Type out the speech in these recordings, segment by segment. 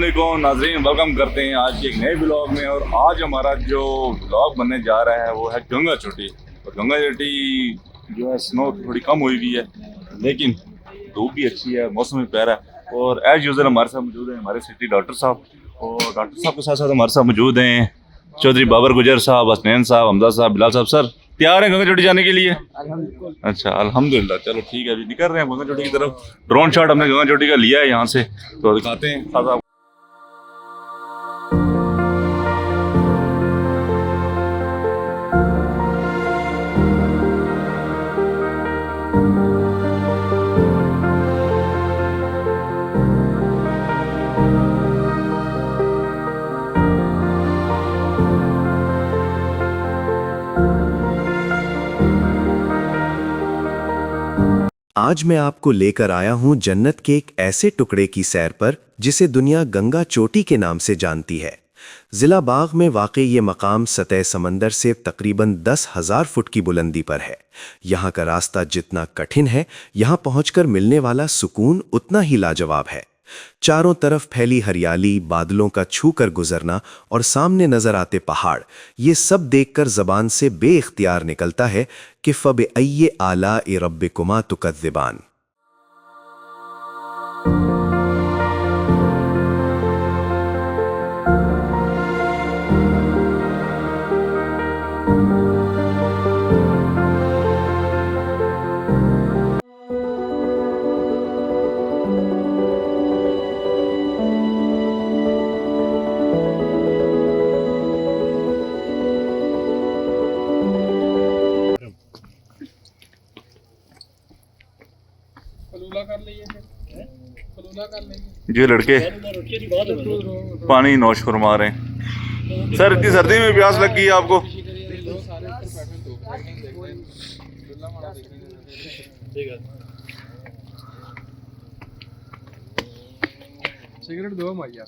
वालेकुम नाज़रीन, वेलकम करते हैं आज के एक नए ब्लॉग में। और आज हमारा जो ब्लॉग बनने जा रहा है वो है गंगा चोटी। और गंगा चोटी जो है स्नो थोड़ी कम हुई हुई है, लेकिन धूप भी अच्छी है, मौसम भी प्यारा है। और एज यूजल हमारे साथ मौजूद हैं हमारे सिटी डॉक्टर साहब, और डॉक्टर साहब के साथ साथ हमारे साथ मौजूद हैं चौधरी बाबर गुजर साहब, हसनैन साहब, हमजा साहब, बिलाल साहब। सर तैयार हैं गंगा चोटी जाने के लिए? अच्छा अल्हम्दुलिल्लाह, चलो ठीक है, अभी निकल रहे हैं गंगा चोटी की तरफ। ड्रोन शॉट हमने गंगा चोटी का लिया है यहाँ से, तो दिखाते हैं साहब। आज मैं आपको लेकर आया हूं जन्नत के एक ऐसे टुकड़े की सैर पर जिसे दुनिया गंगा चोटी के नाम से जानती है। जिला बाग में वाक़ई ये मकाम सतह समंदर से तकरीबन 10,000 फुट की बुलंदी पर है। यहाँ का रास्ता जितना कठिन है, यहाँ पहुंचकर मिलने वाला सुकून उतना ही लाजवाब है। चारों तरफ फैली हरियाली, बादलों का छू कर गुजरना और सामने नजर आते पहाड़, ये सब देखकर जबान से बेइख्तियार निकलता है कि फ़बिअय्यि आलाइ रब्बिकुमा तुकज़्ज़िबान। ये लड़के पानी नौश फरमा रहे हैं। सर इतनी सर्दी में प्यास लग गई है आपको? सिगरेट दो भैया।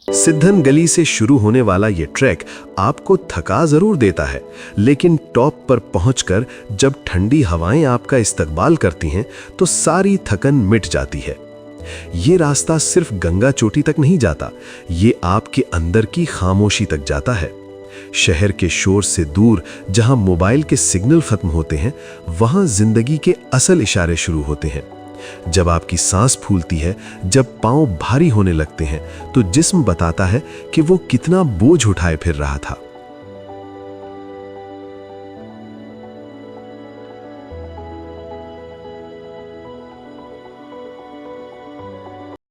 सिद्धन गली से शुरू होने वाला ये ट्रैक आपको थका जरूर देता है, लेकिन टॉप पर पहुंचकर जब ठंडी हवाएं आपका इस्तकबाल करती हैं तो सारी थकन मिट जाती है। ये रास्ता सिर्फ गंगा चोटी तक नहीं जाता, ये आपके अंदर की खामोशी तक जाता है। शहर के शोर से दूर जहां मोबाइल के सिग्नल खत्म होते हैं, वहां जिंदगी के असल इशारे शुरू होते हैं। जब आपकी सांस फूलती है, जब पांव भारी होने लगते हैं, तो जिस्म बताता है कि वो कितना बोझ उठाए फिर रहा था।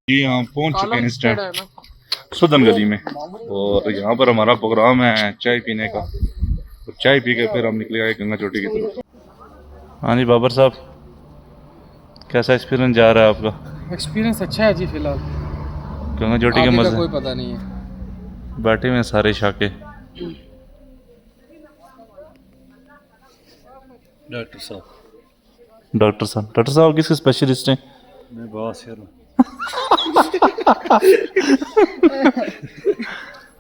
जी हाँ, पहुंच चुके हैं इस टाइम सुदन गली में, और यहाँ पर हमारा प्रोग्राम है चाय पीने का। और चाय पी के फिर हम निकले आए गंगा चोटी की तरफ। हाँ जी बाबर साहब, कैसा एक्सपीरियंस जा रहा है आपका? एक्सपीरियंस अच्छा है जी, फिलहाल गंगा चोटी के आगे का मजे कोई पता नहीं है। बैठे हुए हैं सारे शाके। डॉक्टर साहब किसके स्पेशलिस्ट हैं? मैं बवासीर हूँ।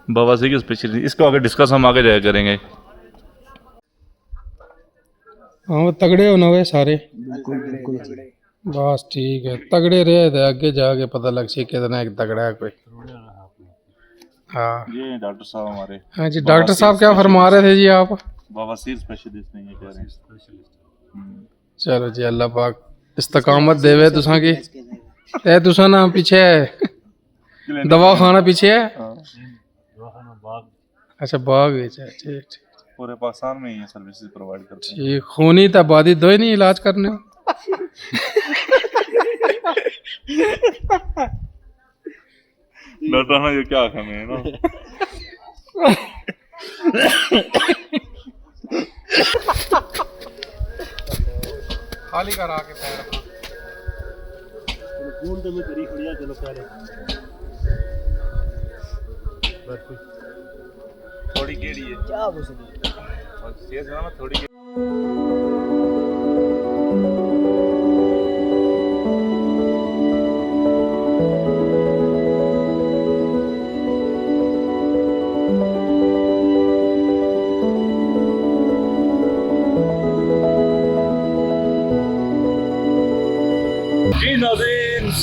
बवासीर के स्पेशलिस्ट, इसको आगे डिस्कस हम आगे जाया करेंगे। हाँ वो तगड़े हो ना वे सारे? बिल्कुल बस ठीक है, तगड़े रहे थे, आगे जाके पता लग सी कितना एक तगड़ा है कोई। हाँ ये डॉक्टर साहब हमारे। हाँ जी डॉक्टर साहब, क्या फरमा रहे थे जी आप? बवासीर स्पेशलिस्ट नहीं है कह रहे हैं। चलो जी, अल्लाह पाक इस्तकामत देवे तुसा की। ते तुसा ना पीछे दवा खाना पीछे है? अच्छा बाग विच है, ठीक ठीक। पूरे पाकिस्तान में ये सर्विसेज प्रोवाइड करते हैं। ठीक, खूनी तबादी दो ही नहीं इलाज करने। डॉक्टर ने ये क्या आखा में है ना। खाली करा के पैर फोन तो मैं करी खड़िया, चलो पहले थोड़ी गेड़ी है क्या बोल सकते और तेज ना थोड़ी।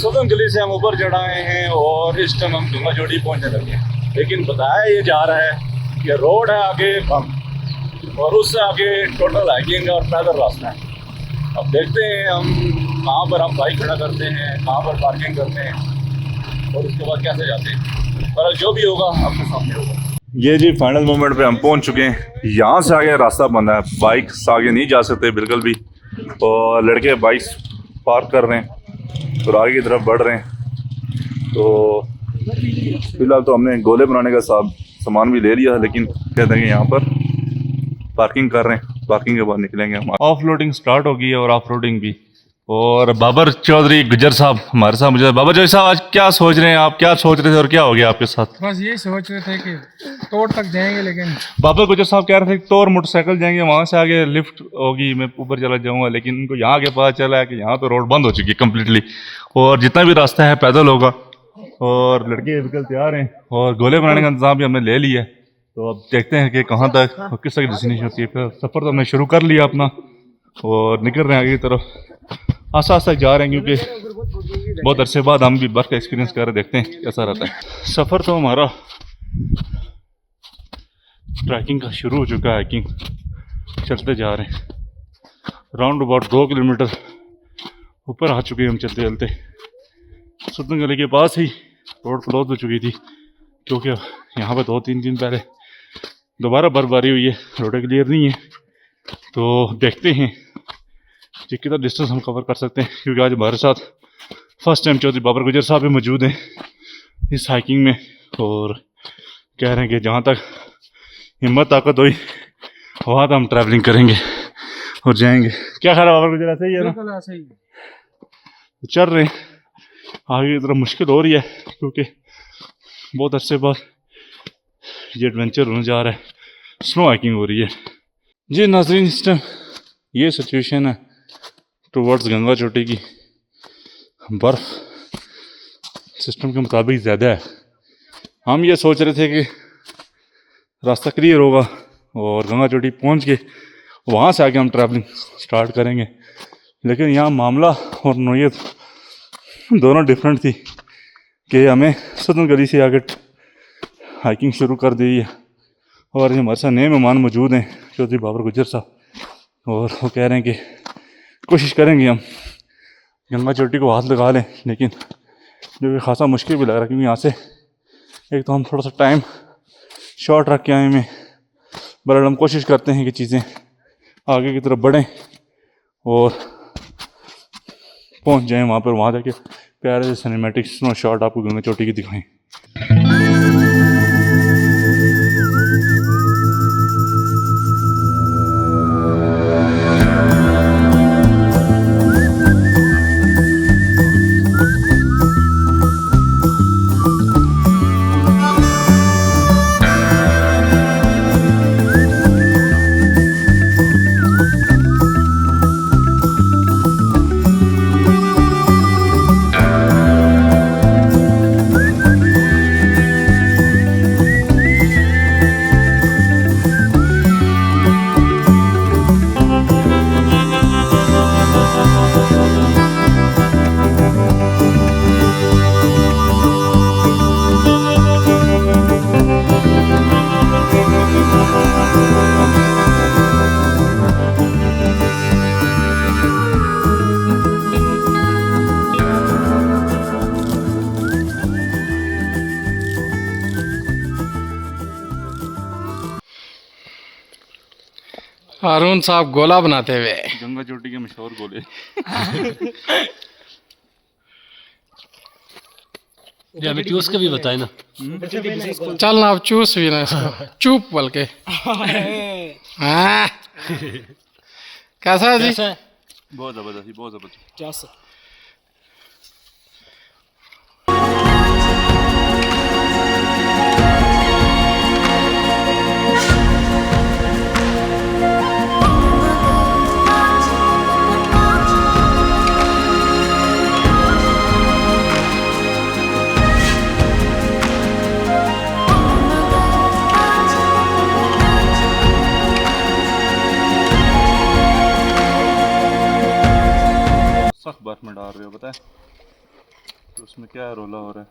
सोदन गली से हम ऊपर चढ़ाए हैं और इस टाइम हम गंगा चोटी पहुंचने लगे हैं। लेकिन बताया ये जा रहा है कि रोड है आगे बम और उससे आगे टोटल हाइकिंग और पैदल रास्ता है। अब देखते हैं हम कहाँ पर हम बाइक खड़ा करते हैं, कहाँ पर पार्किंग करते हैं और उसके बाद कैसे जाते हैं। पर जो भी होगा आपके सामने होगा। ये जी फाइनल मोमेंट पे हम पहुंच चुके हैं। यहाँ से आगे रास्ता बंद है, बाइक से आगे नहीं जा सकते बिल्कुल भी। और लड़के बाइक पार्क कर रहे हैं और आगे की तरफ बढ़ रहे हैं। तो फिलहाल तो हमने गोले बनाने का सामान भी ले लिया, लेकिन कह देंगे यहाँ पर पार्किंग कर रहे हैं। पार्किंग के बाद निकलेंगे हम। ऑफ लोडिंग स्टार्ट होगी है और ऑफ रोडिंग भी। और बाबर चौधरी गुज्जर साहब हमारे साथ मौजूद है। बाबर चौधरी साहब आज क्या सोच रहे हैं, आप क्या सोच रहे थे और क्या हो गया आपके साथ? बस यही सोच रहे थे कि तोड़ तक जाएंगे, लेकिन बाबर गुज्जर साहब कह रहे थे तोड़ मोटरसाइकिल जाएंगे, वहाँ से आगे लिफ्ट होगी, मैं ऊपर चला जाऊँगा। लेकिन उनको यहाँ के पता चला है कि यहाँ तो रोड बंद हो चुकी है कम्प्लीटली और जितना भी रास्ता है पैदल होगा। और लड़के बिल्कुल तैयार हैं और गोले बनाने का इंतजाम भी हमने ले लिया है। तो अब देखते हैं कि कहाँ तक और किस तक डेस्टिनेशन होती है। फिर सफ़र तो हमने शुरू कर लिया अपना और निकल रहे हैं आगे की तरफ। आस्ता आस्ता जा रहे हैं क्योंकि बहुत अरसे बाद हम भी बर्फ़ का एक्सपीरियंस कर रहे, देखते हैं कैसा रहता है। सफ़र तो हमारा ट्रैकिंग का शुरू हो चुका है। हाइकिंग चलते जा रहे हैं, राउंड अबाउट 2 किलोमीटर ऊपर आ चुके हैं हम चलते चलते। सुल्तान गली के पास ही रोड क्लोज हो चुकी थी क्योंकि यहाँ पे 2-3 दिन पहले दोबारा बर्फबारी हुई है, रोड क्लियर नहीं है। तो देखते हैं कि कितना डिस्टेंस हम कवर कर सकते हैं, क्योंकि आज हमारे साथ फर्स्ट टाइम चौधरी बाबर गुज्जर साहब भी मौजूद हैं इस हाइकिंग में और कह रहे हैं कि जहाँ तक हिम्मत ताकत हुई वहाँ तक हम ट्रैवलिंग करेंगे और जाएंगे। क्या ख्याल है बाबर गुज्जर, ऐसा ही है ना? बिल्कुल ऐसे ही। तो चल रहे हैं आगे की तरफ। मुश्किल हो रही है क्योंकि बहुत अरसे बाद ये एडवेंचर होने जा रहा है, स्नो हाइकिंग हो रही है जी। नाज़रीन इस टाइम ये सिचुएशन है टुवर्ड्स गंगा चोटी की। बर्फ़ सिस्टम के मुताबिक ज़्यादा है। हम ये सोच रहे थे कि रास्ता क्लियर होगा और गंगा चोटी पहुंच के वहाँ से आगे हम ट्रैवलिंग स्टार्ट करेंगे, लेकिन यहाँ मामला और नोयत दोनों डिफरेंट थी कि हमें सुल्तान गली से आगे हाइकिंग शुरू कर दी है। और हमारे साथ नए मेहमान मौजूद हैं चौधरी बाबर गुज्जर साहब और वो कह रहे हैं कि कोशिश करेंगे हम गंगा चोटी को हाथ लगा लें, लेकिन जो कि खासा मुश्किल भी लग रहा है क्योंकि यहाँ से एक तो हम थोड़ा सा टाइम शॉर्ट रख के आए हैं। बहरहाल हम कोशिश करते हैं कि चीज़ें आगे की तरफ बढ़ें और पहुँच जाएँ वहाँ पर, वहाँ जाके प्यारे से सिनेमैटिक स्नो शॉट आपको गंगा चोटी की दिखाएं। हारून साहब गोला बनाते हुए। गंगा चोटी के मशहूर गोले। ये हमें चूस के भी बताए ना। चल ना अब चूस भी ना इसको, चुप बोल के। हाँ। कैसा है जी? कैसा है? बहुत ज़बरदस्त, बहुत ज़बरदस्त। सख्त बर्फ में डाल रहे हो, पता है? तो उसमें क्या रोला हो रहा है?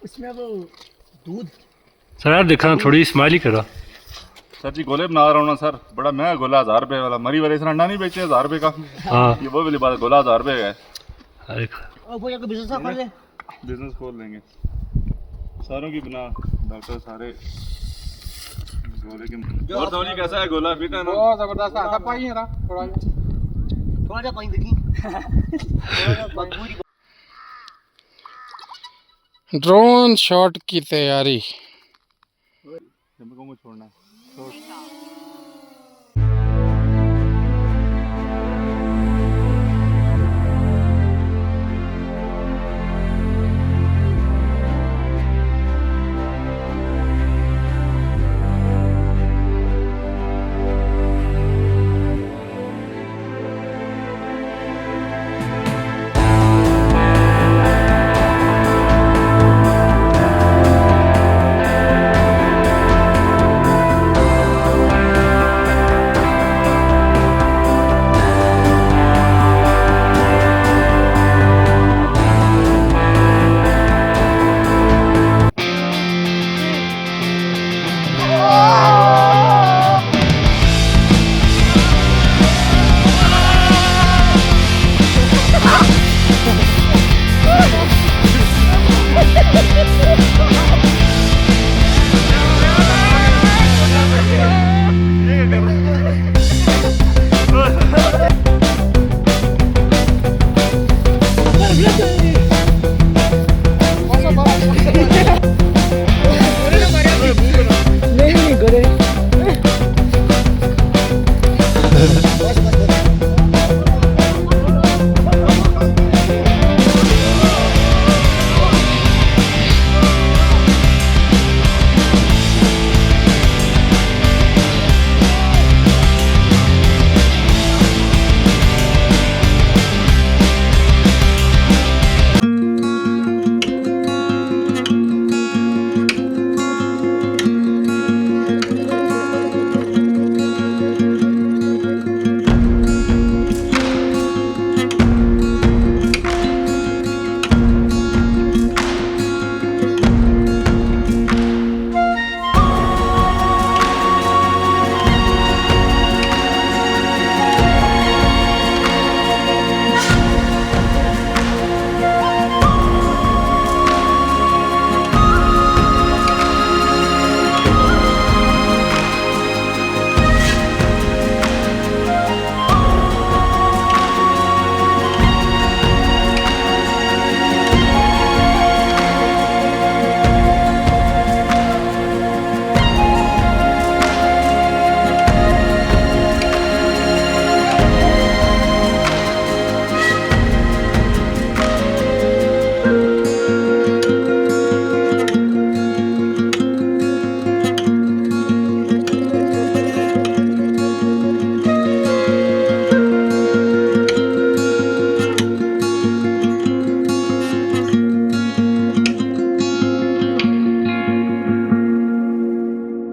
इसमें वो दूध सर यार देखा थोड़ी स्माइल ही करा। सर जी गोले बना रहा हूँ ना सर, बड़ा महंगा गोला 1000 रुपए वाला। मरी वाले अंडा नहीं बेचे 1000 रुपए का? हाँ ये वो वाली बात है, गोला 1000 रुपए का है। अरे और वो एक बिजनेस कर ले। बिजनेस खोल लेंगे सारों की बना। डॉक्टर सारे गोले के। और धौली कैसा है गोला? पीता है ना? बहुत जबरदस्त आता पाई है थोड़ा थोड़ा सा पानी देखी। ड्रोन शॉट की तैयारी। को छोड़ना है।